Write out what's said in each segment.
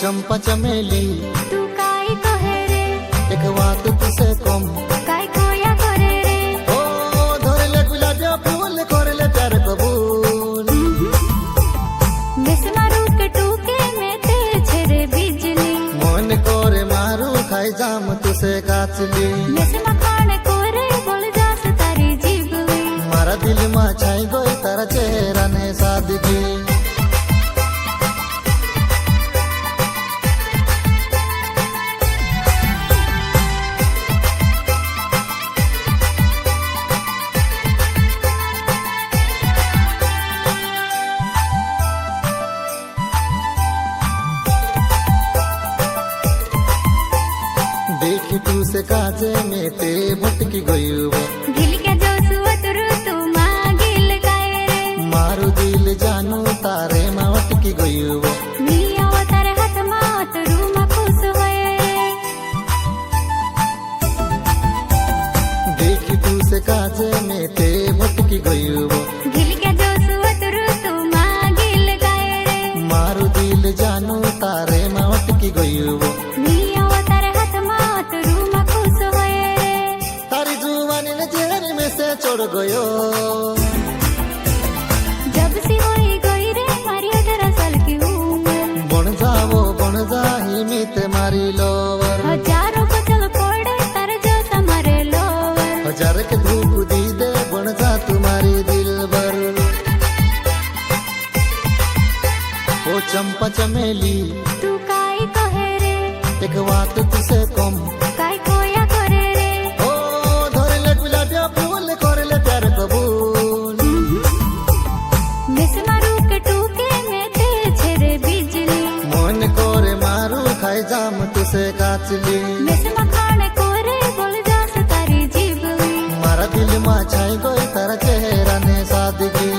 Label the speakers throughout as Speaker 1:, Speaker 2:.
Speaker 1: चंपा चमेली
Speaker 2: तू काय कहे रे
Speaker 1: एक बात तुसे कम
Speaker 2: काय कोया करे रे
Speaker 1: ओ धरले गुलाब फूल करले प्यार कबूल
Speaker 2: मिस मारू के टूके में ते छेरे बिजली
Speaker 1: मन करे मारू खाई जाम तुसे काचली
Speaker 2: मिस मखाने कोरे बोल जास तारी जीबली
Speaker 1: मारा दिल में छाई गई तारा चेहरा ने सादगी देखी तू से काजे में ते भटकी गई
Speaker 2: गिल के जो सुअतरु तू मागिल काय रे
Speaker 1: मारू दिल जानू तारे में अटकी गई
Speaker 2: मिया वो तारे हाथ मात रूमा खुश होए
Speaker 1: देखी तू से काजे में ते भटकी गई
Speaker 2: गिल के जो सुअतरु तू मागिल काय रे
Speaker 1: मारू दिल जानू तारे में अटकी गई
Speaker 2: मिया वो तारे हाथ मात रूमा खुश होए
Speaker 1: तारी जुवानी ने जेहर में से चढ़ गयो
Speaker 2: जब सी होई गई रे मारी 18 साल की उम्र
Speaker 1: बन जाही मित मारी लोवर
Speaker 2: हजारों को चल पड़े तारे जो तुम्हारे लोवर
Speaker 1: हजार के धूप दी दे बन जा तुम्हारी दिल भर ओ चंपा चमेली
Speaker 2: तू काय कहे रे
Speaker 1: एक बात तुसे कम
Speaker 2: काय कोया करे रे
Speaker 1: ओ धरले गुलाब फूल करले प्यार कबूल
Speaker 2: मिस मारू के टूके में ते छेरे बिजली
Speaker 1: मन करे मारू खाई जाम तुसे काचली
Speaker 2: मिस मखाने कोरे बोल जास तारी जीबली
Speaker 1: मारा दिल में छाई गई तारा चेहरा ने सादगी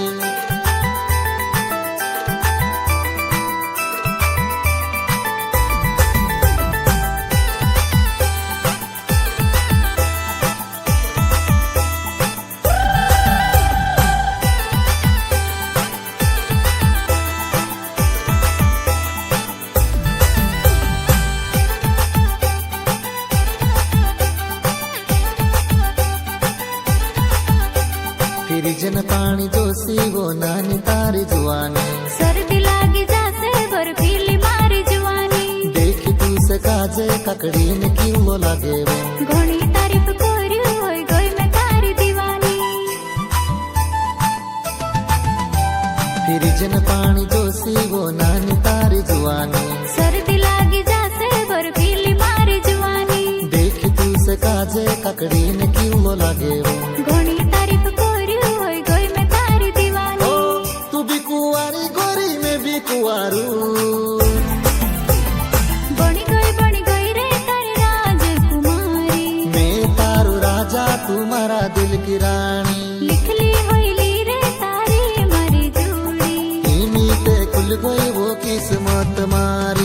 Speaker 1: जन पानी जोशी वो नानी तारी जुआनी
Speaker 2: सर्दी लागी जासे बर्फीली मारी जुआनी
Speaker 1: देखी तू से काजे ककड़ी ने किलो लगे वो
Speaker 2: घणी तारीफ कोरी होई गई मैं तारी दीवानी
Speaker 1: फिर जन पानी जोशी वो नानी तारी जुआनी
Speaker 2: सर्दी लागी जासे बर्फीली मारी जुआनी
Speaker 1: देखी तू से काजे ककड़ी ने किलो लगे वो
Speaker 2: घणी तारीफ कोरी होई गई मैं तारी दीवानी
Speaker 1: ओ तू भी कुंवारी गोरी में भी कुंवारू
Speaker 2: बनी गई रे तारी राजकुमारी
Speaker 1: मैं तारू राजा तुम्हारा दिल की रानी
Speaker 2: लिख ली होइली रे तारी मारी जोड़ी
Speaker 1: इमीते खुल गई वो किस्मत मार